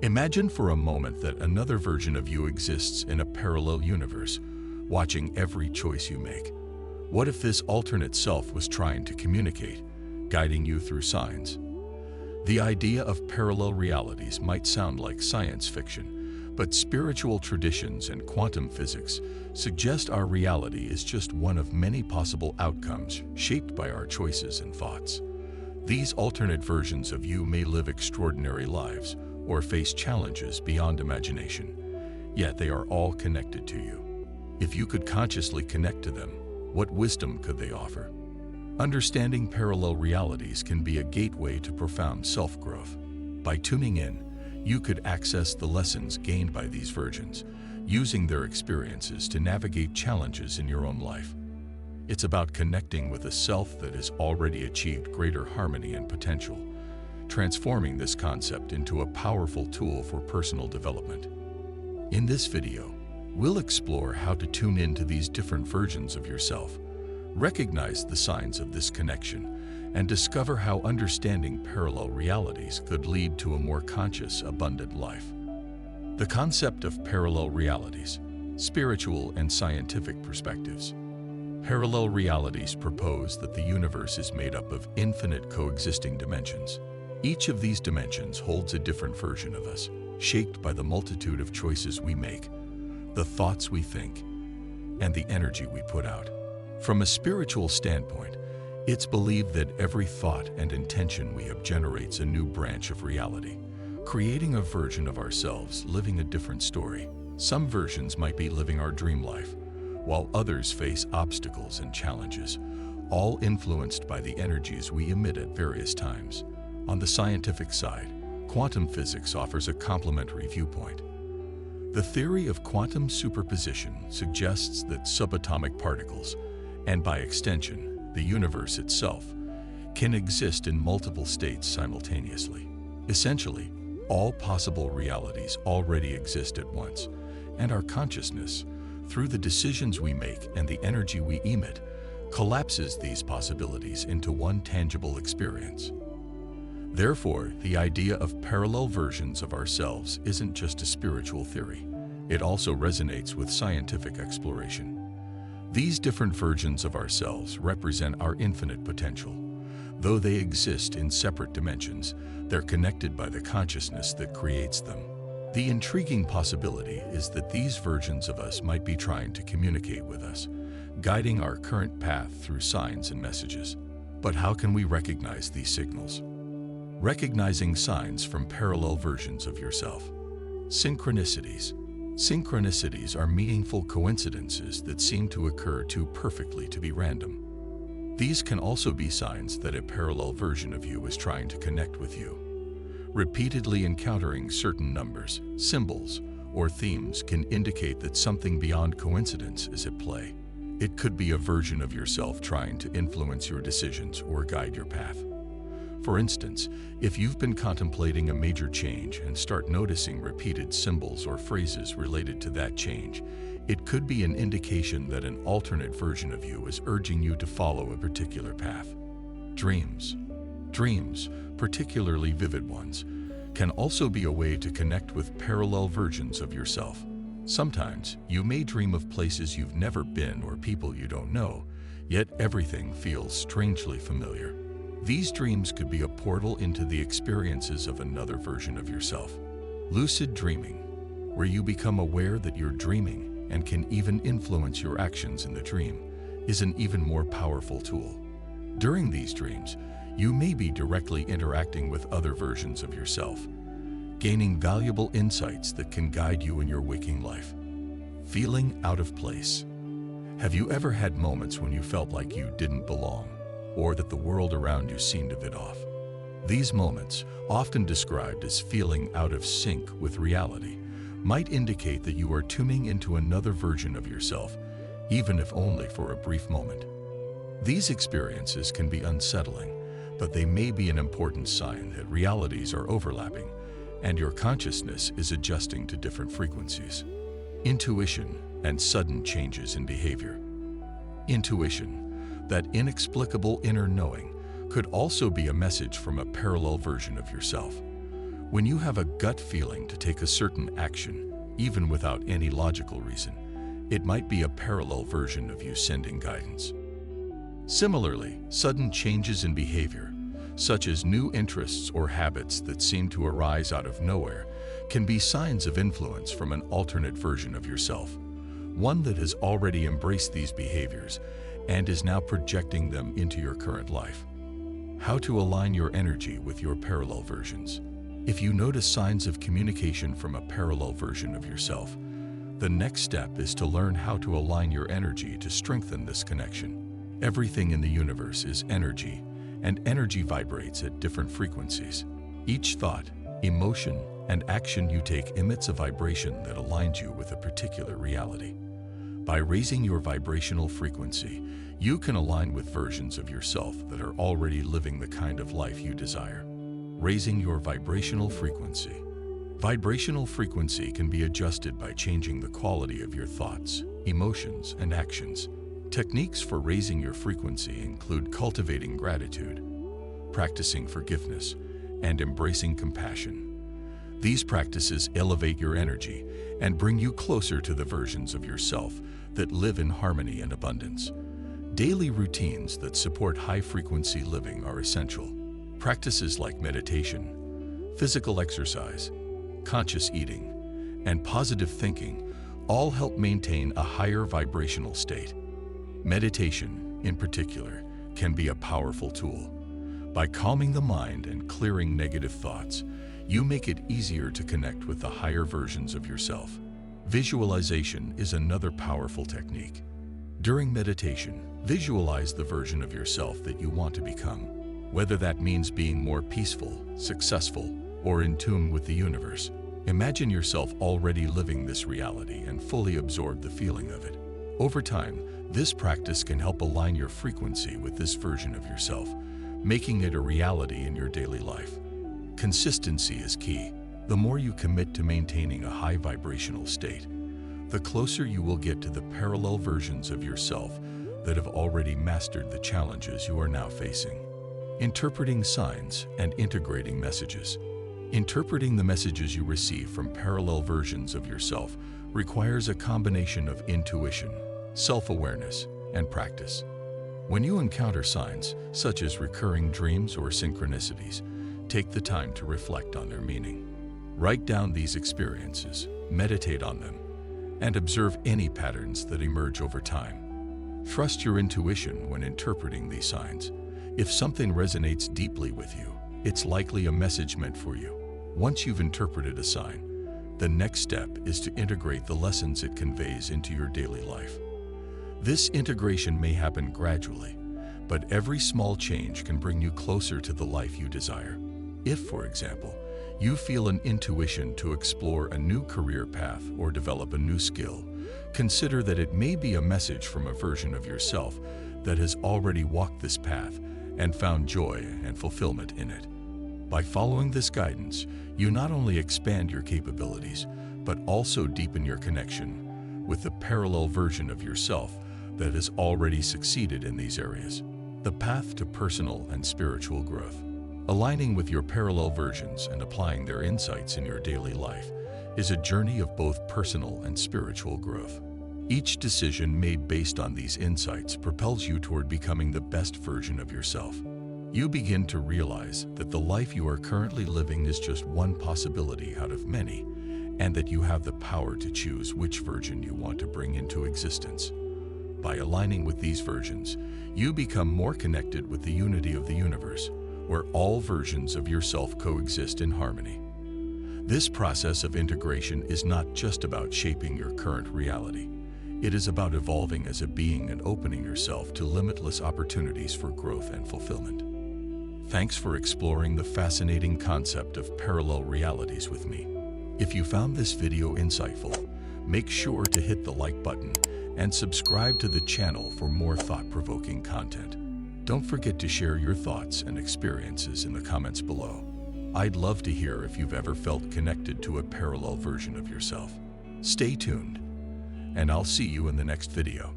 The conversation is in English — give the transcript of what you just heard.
Imagine for a moment that another version of you exists in a parallel universe, watching every choice you make. What if this alternate self was trying to communicate, guiding you through signs? The idea of parallel realities might sound like science fiction, but spiritual traditions and quantum physics suggest our reality is just one of many possible outcomes shaped by our choices and thoughts. These alternate versions of you may live extraordinary lives or face challenges beyond imagination, yet they are all connected to you. If you could consciously connect to them, what wisdom could they offer? Understanding parallel realities can be a gateway to profound self-growth. By tuning in, you could access the lessons gained by these versions, using their experiences to navigate challenges in your own life. It's about connecting with a self that has already achieved greater harmony and potential, transforming this concept into a powerful tool for personal development. In this video, we'll explore how to tune into these different versions of yourself, recognize the signs of this connection, and discover how understanding parallel realities could lead to a more conscious, abundant life. The concept of parallel realities, spiritual and scientific perspectives. Parallel realities propose that the universe is made up of infinite coexisting dimensions. Each of these dimensions holds a different version of us, shaped by the multitude of choices we make, the thoughts we think, and the energy we put out. From a spiritual standpoint, it's believed that every thought and intention we have generates a new branch of reality, creating a version of ourselves living a different story. Some versions might be living our dream life, while others face obstacles and challenges, all influenced by the energies we emit at various times. On the scientific side, quantum physics offers a complementary viewpoint. The theory of quantum superposition suggests that subatomic particles, and by extension, the universe itself, can exist in multiple states simultaneously. Essentially, all possible realities already exist at once, and our consciousness, through the decisions we make and the energy we emit, collapses these possibilities into one tangible experience. Therefore, the idea of parallel versions of ourselves isn't just a spiritual theory. It also resonates with scientific exploration. These different versions of ourselves represent our infinite potential. Though they exist in separate dimensions, they're connected by the consciousness that creates them. The intriguing possibility is that these versions of us might be trying to communicate with us, guiding our current path through signs and messages. But how can we recognize these signals? Recognizing signs from parallel versions of yourself. Synchronicities. Synchronicities are meaningful coincidences that seem to occur too perfectly to be random. These can also be signs that a parallel version of you is trying to connect with you. Repeatedly encountering certain numbers, symbols, or themes can indicate that something beyond coincidence is at play. It could be a version of yourself trying to influence your decisions or guide your path. For instance, if you've been contemplating a major change and start noticing repeated symbols or phrases related to that change, it could be an indication that an alternate version of you is urging you to follow a particular path. Dreams. Dreams, particularly vivid ones, can also be a way to connect with parallel versions of yourself. Sometimes, you may dream of places you've never been or people you don't know, yet everything feels strangely familiar. These dreams could be a portal into the experiences of another version of yourself. Lucid dreaming, where you become aware that you're dreaming and can even influence your actions in the dream, is an even more powerful tool. During these dreams, you may be directly interacting with other versions of yourself, gaining valuable insights that can guide you in your waking life. Feeling out of place. Have you ever had moments when you felt like you didn't belong, or that the world around you seemed a bit off? These moments, often described as feeling out of sync with reality, might indicate that you are tuning into another version of yourself, even if only for a brief moment. These experiences can be unsettling, but they may be an important sign that realities are overlapping and your consciousness is adjusting to different frequencies. Intuition and sudden changes in behavior. Intuition, that inexplicable inner knowing, could also be a message from a parallel version of yourself. When you have a gut feeling to take a certain action, even without any logical reason, it might be a parallel version of you sending guidance. Similarly, sudden changes in behavior, such as new interests or habits that seem to arise out of nowhere, can be signs of influence from an alternate version of yourself, one that has already embraced these behaviors and is now projecting them into your current life. How to align your energy with your parallel versions. If you notice signs of communication from a parallel version of yourself, the next step is to learn how to align your energy to strengthen this connection. Everything in the universe is energy, and energy vibrates at different frequencies. Each thought, emotion, and action you take emits a vibration that aligns you with a particular reality. By raising your vibrational frequency, you can align with versions of yourself that are already living the kind of life you desire. Raising your vibrational frequency. Vibrational frequency can be adjusted by changing the quality of your thoughts, emotions, and actions. Techniques for raising your frequency include cultivating gratitude, practicing forgiveness, and embracing compassion. These practices elevate your energy and bring you closer to the versions of yourself that live in harmony and abundance. Daily routines that support high-frequency living are essential. Practices like meditation, physical exercise, conscious eating, and positive thinking all help maintain a higher vibrational state. Meditation, in particular, can be a powerful tool. By calming the mind and clearing negative thoughts, you make it easier to connect with the higher versions of yourself. Visualization is another powerful technique. During meditation, visualize the version of yourself that you want to become, whether that means being more peaceful, successful, or in tune with the universe. Imagine yourself already living this reality and fully absorb the feeling of it. Over time, this practice can help align your frequency with this version of yourself, making it a reality in your daily life. Consistency is key. The more you commit to maintaining a high vibrational state, the closer you will get to the parallel versions of yourself that have already mastered the challenges you are now facing. Interpreting signs and integrating messages. Interpreting the messages you receive from parallel versions of yourself requires a combination of intuition, self-awareness, and practice. When you encounter signs, such as recurring dreams or synchronicities, take the time to reflect on their meaning. Write down these experiences, meditate on them, and observe any patterns that emerge over time. Trust your intuition when interpreting these signs. If something resonates deeply with you, it's likely a message meant for you. Once you've interpreted a sign, the next step is to integrate the lessons it conveys into your daily life. This integration may happen gradually, but every small change can bring you closer to the life you desire. If, for example, you feel an intuition to explore a new career path or develop a new skill, consider that it may be a message from a version of yourself that has already walked this path and found joy and fulfillment in it. By following this guidance, you not only expand your capabilities, but also deepen your connection with the parallel version of yourself that has already succeeded in these areas. The path to personal and spiritual growth. Aligning with your parallel versions and applying their insights in your daily life is a journey of both personal and spiritual growth. Each decision made based on these insights propels you toward becoming the best version of yourself. You begin to realize that the life you are currently living is just one possibility out of many, and that you have the power to choose which version you want to bring into existence. By aligning with these versions, you become more connected with the unity of the universe, where all versions of yourself coexist in harmony. This process of integration is not just about shaping your current reality. It is about evolving as a being and opening yourself to limitless opportunities for growth and fulfillment. Thanks for exploring the fascinating concept of parallel realities with me. If you found this video insightful, make sure to hit the like button and subscribe to the channel for more thought-provoking content. Don't forget to share your thoughts and experiences in the comments below. I'd love to hear if you've ever felt connected to a parallel version of yourself. Stay tuned, and I'll see you in the next video.